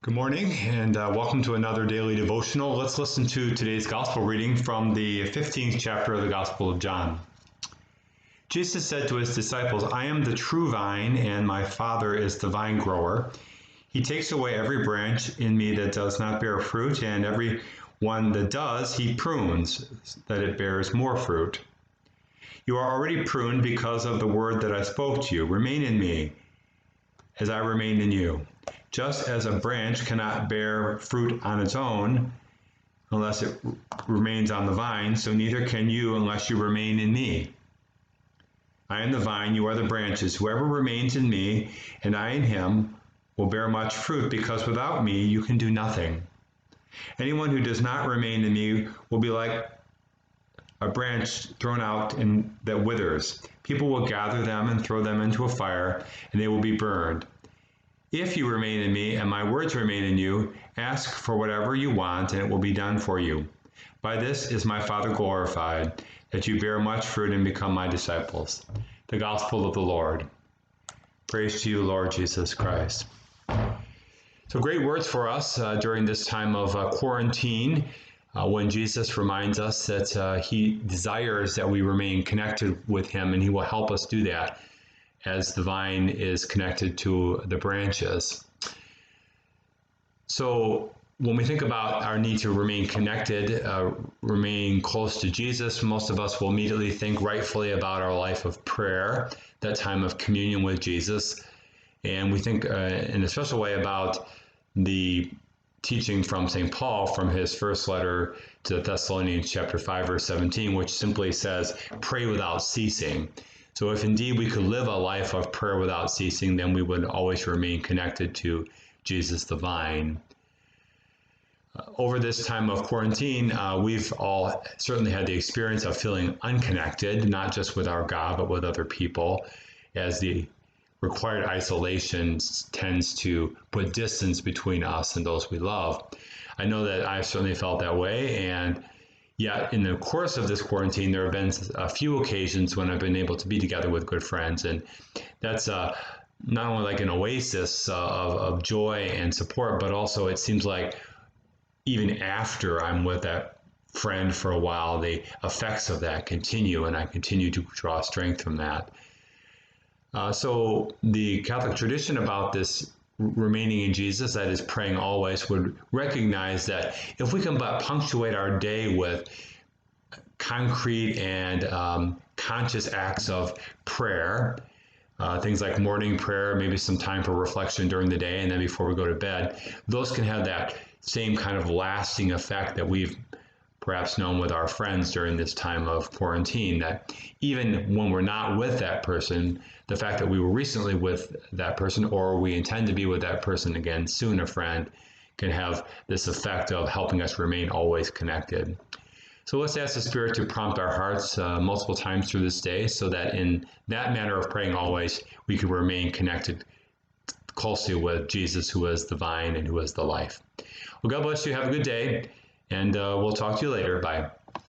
Good morning and welcome to another daily devotional. Let's listen to today's gospel reading from the 15th chapter of the Gospel of John. Jesus said to his disciples, "I am the true vine and my Father is the vine grower. He takes away every branch in me that does not bear fruit, and every one that does, he prunes, that it bears more fruit. You are already pruned because of the word that I spoke to you. Remain in me, as I remain in you. Just as a branch cannot bear fruit on its own unless it remains on the vine, so neither can you unless you remain in me. I am the vine, you are the branches. Whoever remains in me and I in him will bear much fruit, because without me you can do nothing. Anyone who does not remain in me will be like a branch thrown out and that withers. People will gather them and throw them into a fire, and they will be burned. If you remain in me and my words remain in you, ask for whatever you want and it will be done for you. By this is my Father glorified, that you bear much fruit and become my disciples." The Gospel of the Lord. Praise to you, Lord Jesus Christ. So great words for us during this time of quarantine, when Jesus reminds us that he desires that we remain connected with him, and he will help us do that as the vine is connected to the branches. So when we think about our need to remain connected, remain close to Jesus, most of us will immediately think rightfully about our life of prayer, that time of communion with Jesus. And we think in a special way about the teaching from St. Paul from his first letter to the Thessalonians chapter 5, verse 17, which simply says, "Pray without ceasing." So if indeed we could live a life of prayer without ceasing, then we would always remain connected to Jesus the vine. Over this time of quarantine, we've all certainly had the experience of feeling unconnected, not just with our God, but with other people, as the required isolation tends to put distance between us and those we love. I know that I've certainly felt that way, and yet, in the course of this quarantine, there have been a few occasions when I've been able to be together with good friends, and that's not only like an oasis of joy and support, but also it seems like even after I'm with that friend for a while, the effects of that continue, and I continue to draw strength from that. So the Catholic tradition about this remaining in Jesus, that is praying always, would recognize that if we can but punctuate our day with concrete and conscious acts of prayer, things like morning prayer, maybe some time for reflection during the day, and then before we go to bed, those can have that same kind of lasting effect that we've perhaps known with our friends during this time of quarantine, that even when we're not with that person, the fact that we were recently with that person, or we intend to be with that person again soon, a friend, can have this effect of helping us remain always connected. So let's ask the Spirit to prompt our hearts multiple times through this day, so that in that manner of praying always, we can remain connected closely with Jesus, who is the vine and who is the life. Well, God bless you. Have a good day. And we'll talk to you later. Bye.